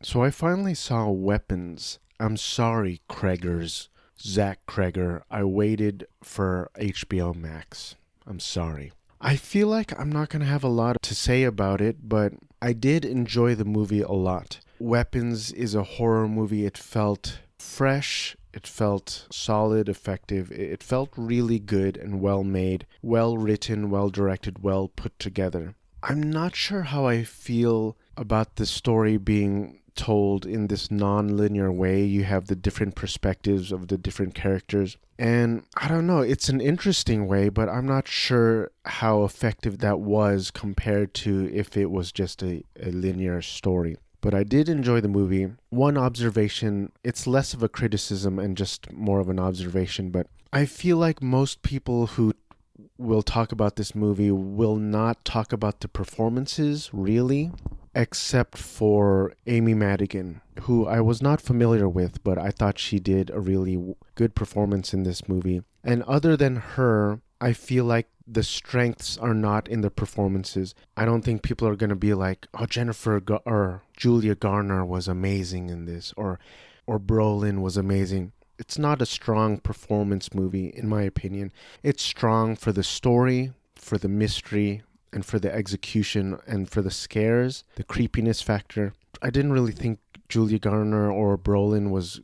So I finally saw Weapons. I'm sorry, Craigers. Zach Crager. I waited for HBO Max. I'm sorry. I feel like I'm not going to have a lot to say about it, but I did enjoy the movie a lot. Weapons is a horror movie. It felt fresh. It felt solid, effective. It felt really good and well made, well written, well directed, well put together. I'm not sure how I feel about the story being told in this non-linear way. You have the different perspectives of the different characters. And I don't know, it's an interesting way, but I'm not sure how effective that was compared to if it was just a linear story. But I did enjoy the movie. One observation, it's less of a criticism and just more of an observation, but I feel like most people who will talk about this movie will not talk about the performances, really, except for Amy Madigan, who I was not familiar with, but I thought she did a really good performance in this movie. And other than her, I feel like the strengths are not in the performances. I don't think people are going to be like, oh, or Julia Garner was amazing in this, or Brolin was amazing. It's not a strong performance movie, in my opinion. It's strong for the story, for the mystery, and for the execution, and for the scares, the creepiness factor. I didn't really think Julia Garner or Brolin was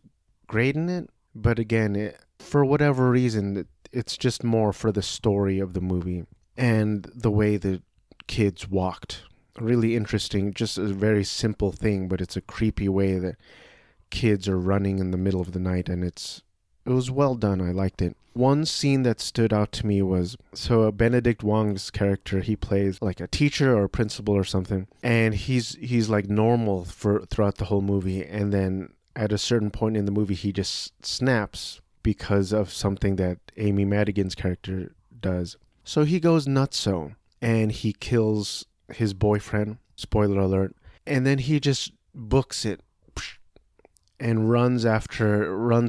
great in it, but again, for whatever reason, it's just more for the story of the movie and the way the kids walked. Really interesting, just a very simple thing, but it's a creepy way that kids are running in the middle of the night, and it was well done. I liked it. One scene that stood out to me was, so Benedict Wong's character, he plays like a teacher or a principal or something, and he's like normal for throughout the whole movie, and then at a certain point in the movie he just snaps because of something that Amy Madigan's character does. So he goes nutso and he kills his boyfriend, spoiler alert, and then he just books it and runs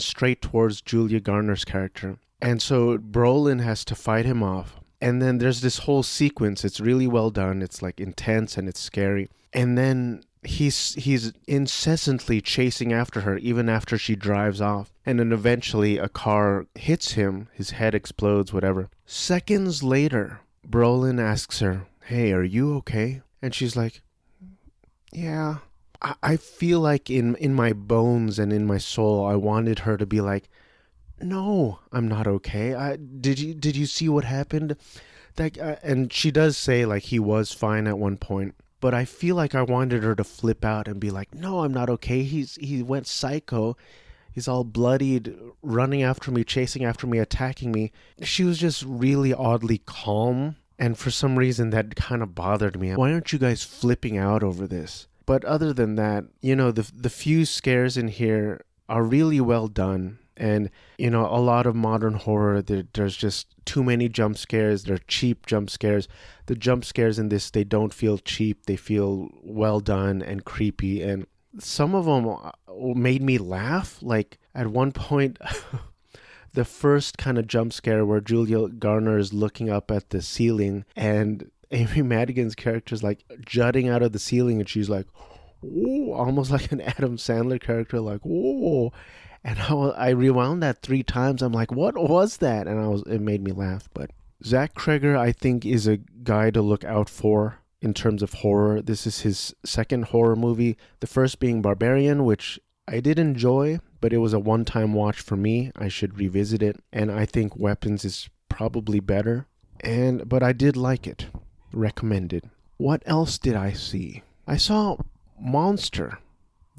straight towards Julia Garner's character. And so Brolin has to fight him off. And then there's this whole sequence. It's really well done. It's like intense and it's scary. And then he's incessantly chasing after her even after she drives off. And then eventually a car hits him. His head explodes, whatever. Seconds later, Brolin asks her, "Hey, are you okay?" And she's like, "Yeah." I feel like in my bones and in my soul, I wanted her to be like, "No, I'm not okay. Did you see what happened?" And she does say like he was fine at one point, but I feel like I wanted her to flip out and be like, "No, I'm not okay. He went psycho. He's all bloodied, running after me, chasing after me, attacking me." She was just really oddly calm, and for some reason that kind of bothered me. Why aren't you guys flipping out over this? But other than that, the few scares in here are really well done. And, a lot of modern horror, there's just too many jump scares. They're cheap jump scares. The jump scares in this, they don't feel cheap. They feel well done and creepy. And some of them made me laugh. Like at one point, the first kind of jump scare where Julia Garner is looking up at the ceiling and Amy Madigan's character is like jutting out of the ceiling, and she's like, "Whoa," almost like an Adam Sandler character, like, "Whoa." And I rewound that 3 times. I'm like, what was that? And it made me laugh. But Zach Cregger, I think, is a guy to look out for in terms of horror. This is his second horror movie. The first being Barbarian, which I did enjoy, but it was a one-time watch for me. I should revisit it. And I think Weapons is probably better. But I did like it. Recommended. What else did I see? I saw Monster,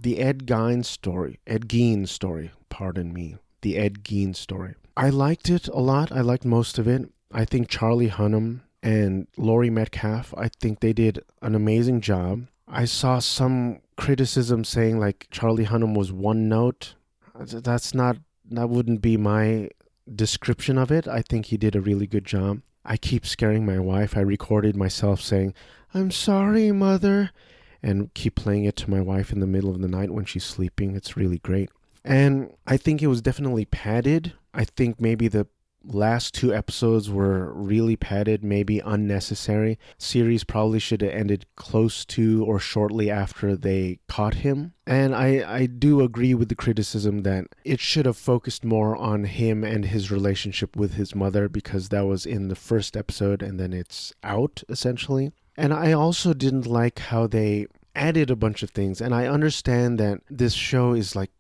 the Ed Gein story. Ed Gein story, pardon me. The Ed Gein story. I liked it a lot. I liked most of it. I think Charlie Hunnam and Laurie Metcalf, I think they did an amazing job. I saw some criticism saying like Charlie Hunnam was one note. That wouldn't be my description of it. I think he did a really good job. I keep scaring my wife. I recorded myself saying, "I'm sorry, Mother," and keep playing it to my wife in the middle of the night when she's sleeping. It's really great. And I think it was definitely padded. I think maybe the last 2 episodes were really padded, maybe unnecessary. Series probably should have ended close to or shortly after they caught him. And I do agree with the criticism that it should have focused more on him and his relationship with his mother, because that was in the first episode and then it's out essentially. And I also didn't like how they added a bunch of things. And I understand that this show is like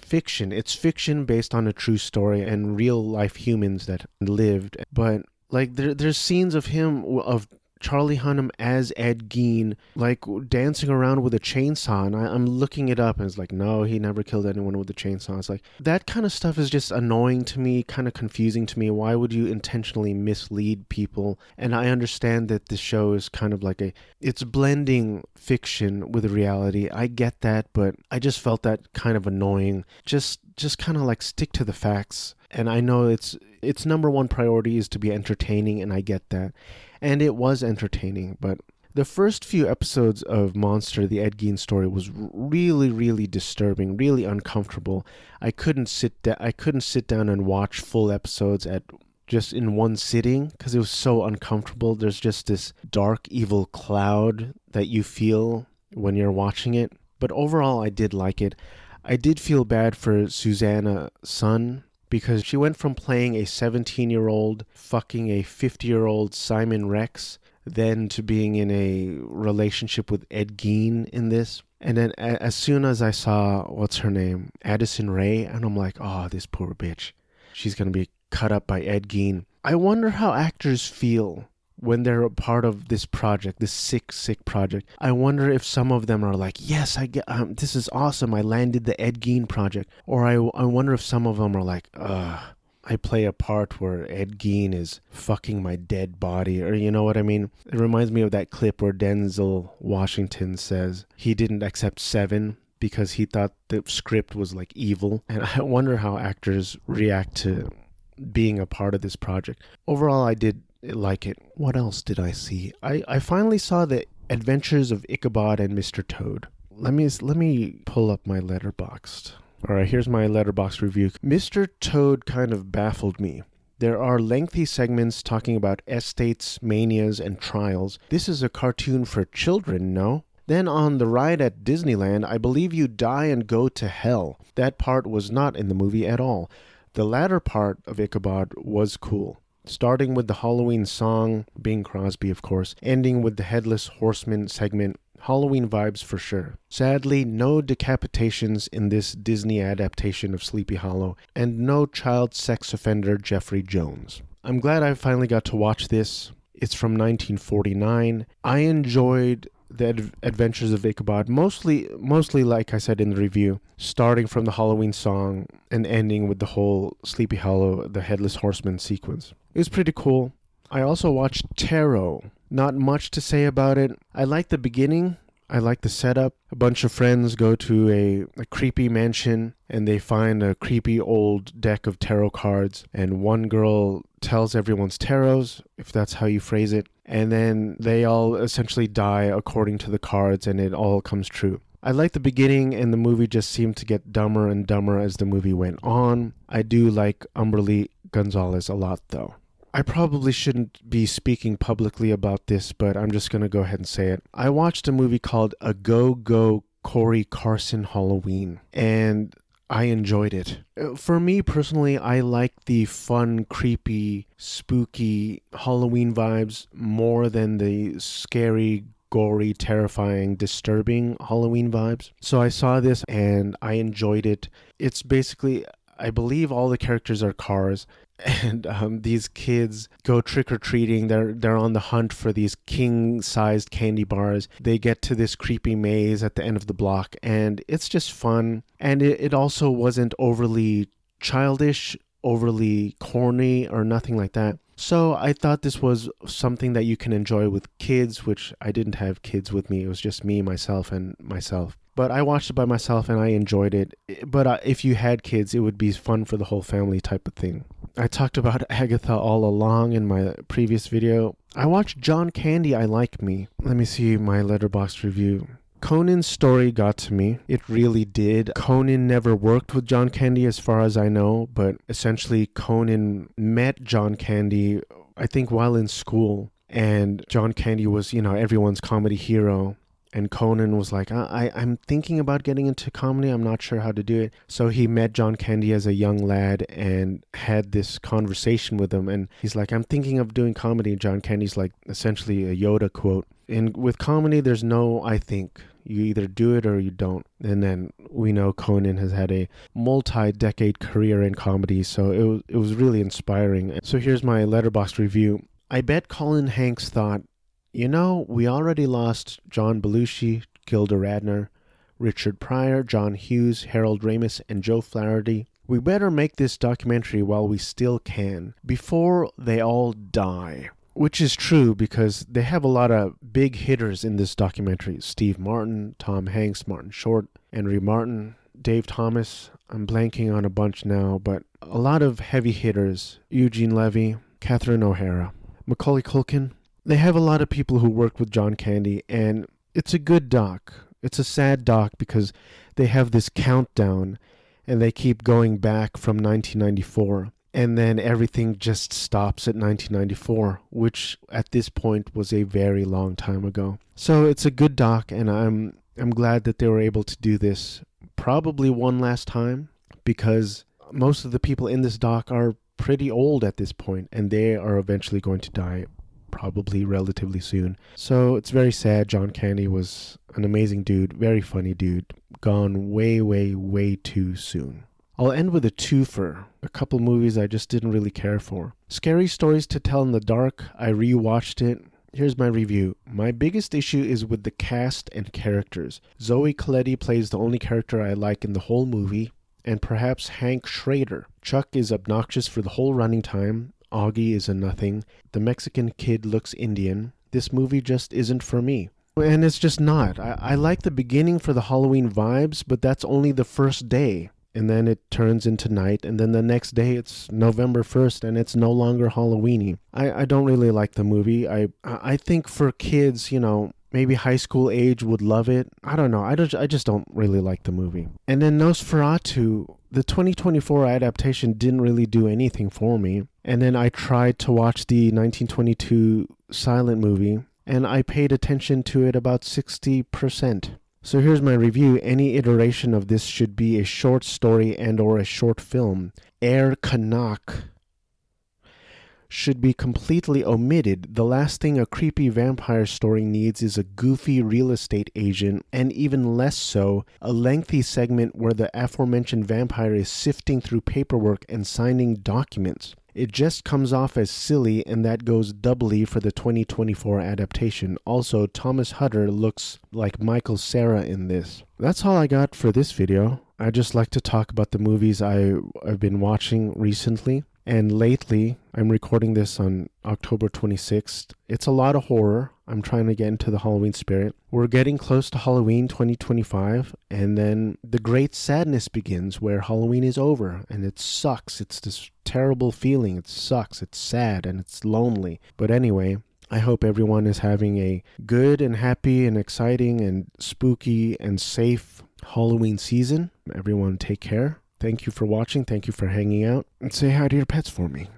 fiction. It's fiction based on a true story and real life humans that lived. But like there's scenes of him, of Charlie Hunnam as Ed Gein, like dancing around with a chainsaw, and I'm looking it up and it's like, no, he never killed anyone with a chainsaw. It's like, that kind of stuff is just annoying to me, kind of confusing to me. Why would you intentionally mislead people? And I understand that this show is kind of like it's blending fiction with reality. I get that, but I just felt that kind of annoying. Just kind of like stick to the facts. And I know its number one priority is to be entertaining, and I get that. And it was entertaining, but the first few episodes of Monster the Ed Gein story was really, really disturbing, really uncomfortable. I couldn't sit down and watch full episodes just in one sitting because it was so uncomfortable. There's just this dark, evil cloud that you feel when you're watching it. But overall, I did like it. I did feel bad for Susanna Sun, because she went from playing a 17-year-old fucking a 50-year-old Simon Rex, then to being in a relationship with Ed Gein in this. And then as soon as I saw, what's her name, Addison Rae, and I'm like, oh, this poor bitch. She's going to be cut up by Ed Gein. I wonder how actors feel when they're a part of this project, this sick project. I wonder if some of them are like, yes, I get, this is awesome, I landed the Ed Gein project. Or I wonder if some of them are like, I play a part where Ed Gein is fucking my dead body, or you know what I mean? It reminds me of that clip where Denzel Washington says he didn't accept Seven because he thought the script was like evil. And I wonder how actors react to being a part of this project. Overall, I did like it. What else did I see? I finally saw the Adventures of Ichabod and Mr. Toad. Let me pull up my Letterboxd. Alright, here's my Letterboxd review. Mr. Toad kind of baffled me. There are lengthy segments talking about estates, manias, and trials. This is a cartoon for children, no? Then on the ride at Disneyland, I believe you die and go to hell. That part was not in the movie at all. The latter part of Ichabod was cool. Starting with the Halloween song, Bing Crosby of course, ending with the Headless Horseman segment, Halloween vibes for sure. Sadly, no decapitations in this Disney adaptation of Sleepy Hollow, and no child sex offender Jeffrey Jones. I'm glad I finally got to watch this. It's from 1949. I enjoyed the Adventures of Ichabod, mostly like I said in the review, starting from the Halloween song and ending with the whole Sleepy Hollow, the Headless Horseman sequence. It was pretty cool. I also watched Tarot. Not much to say about it. I like the beginning. I like the setup. A bunch of friends go to a creepy mansion and they find a creepy old deck of tarot cards, and one girl tells everyone's tarots, if that's how you phrase it, and then they all essentially die according to the cards and it all comes true. I like the beginning, and the movie just seemed to get dumber and dumber as the movie went on. I do like Umberly Gonzalez a lot though. I probably shouldn't be speaking publicly about this, but I'm just going to go ahead and say it. I watched a movie called A Go Cory Carson Halloween, and I enjoyed it. For me personally, I like the fun, creepy, spooky Halloween vibes more than the scary, gory, terrifying, disturbing Halloween vibes. So I saw this and I enjoyed it. It's basically, I believe all the characters are cars, and these kids go trick-or-treating. They're on the hunt for these king-sized candy bars. They get to this creepy maze at the end of the block, and it's just fun. And it also wasn't overly childish, overly corny, or nothing like that. So I thought this was something that you can enjoy with kids, which I didn't have kids with me. It was just me, myself, and myself. But I watched it by myself and I enjoyed it. But if you had kids, it would be fun for the whole family type of thing. I talked about Agatha all along in my previous video. I watched John Candy, I Like Me. Let me see my Letterboxd review. Conan's story got to me. It really did. Conan never worked with John Candy as far as I know, but essentially Conan met John Candy, I think, while in school. And John Candy was, everyone's comedy hero. And Conan was like, I'm thinking about getting into comedy. I'm not sure how to do it. So he met John Candy as a young lad and had this conversation with him. And he's like, I'm thinking of doing comedy. John Candy's like essentially a Yoda quote. And with comedy, there's no I think. You either do it or you don't. And then we know Conan has had a multi-decade career in comedy. So it was really inspiring. So here's my Letterboxd review. I bet Colin Hanks thought, we already lost John Belushi, Gilda Radner, Richard Pryor, John Hughes, Harold Ramis, and Joe Flaherty. We better make this documentary while we still can, before they all die. Which is true because they have a lot of big hitters in this documentary. Steve Martin, Tom Hanks, Martin Short, Henry Martin, Dave Thomas. I'm blanking on a bunch now, but a lot of heavy hitters. Eugene Levy, Catherine O'Hara, Macaulay Culkin. They have a lot of people who worked with John Candy, and it's a good doc. It's a sad doc because they have this countdown, and they keep going back from 1994, and then everything just stops at 1994, which at this point was a very long time ago. So it's a good doc, and I'm glad that they were able to do this probably one last time, because most of the people in this doc are pretty old at this point, and they are eventually going to die probably relatively soon. So it's very sad. John Candy was an amazing dude, very funny dude, gone way, way, way too soon. I'll end with a twofer, a couple movies I just didn't really care for. Scary Stories to Tell in the Dark, I rewatched it. Here's my review. My biggest issue is with the cast and characters. Zoe Colletti plays the only character I like in the whole movie, and perhaps Hank Schrader. Chuck is obnoxious for the whole running time. Augie is a nothing. The Mexican kid looks Indian. This movie just isn't for me. And it's just not. I like the beginning for the Halloween vibes, but that's only the first day. And then it turns into night, and then the next day it's November 1st, and it's no longer Halloweeny. I don't really like the movie. I think for kids, maybe high school age would love it. I don't know. I just don't really like the movie. And then Nosferatu, the 2024 adaptation didn't really do anything for me. And then I tried to watch the 1922 silent movie, and I paid attention to it about 60%. So here's my review. Any iteration of this should be a short story and or a short film. Air Canuck should be completely omitted. The last thing a creepy vampire story needs is a goofy real estate agent, and even less so, a lengthy segment where the aforementioned vampire is sifting through paperwork and signing documents. It just comes off as silly, and that goes doubly for the 2024 adaptation. Also, Thomas Hutter looks like Michael Cera in this. That's all I got for this video. I just like to talk about the movies I've been watching recently. And lately, I'm recording this on October 26th. It's a lot of horror. I'm trying to get into the Halloween spirit. We're getting close to Halloween 2025, and then the great sadness begins where Halloween is over, and it sucks. It's this terrible feeling. It sucks. It's sad, and it's lonely. But anyway, I hope everyone is having a good and happy and exciting and spooky and safe Halloween season. Everyone take care. Thank you for watching. Thank you for hanging out. And say hi to your pets for me.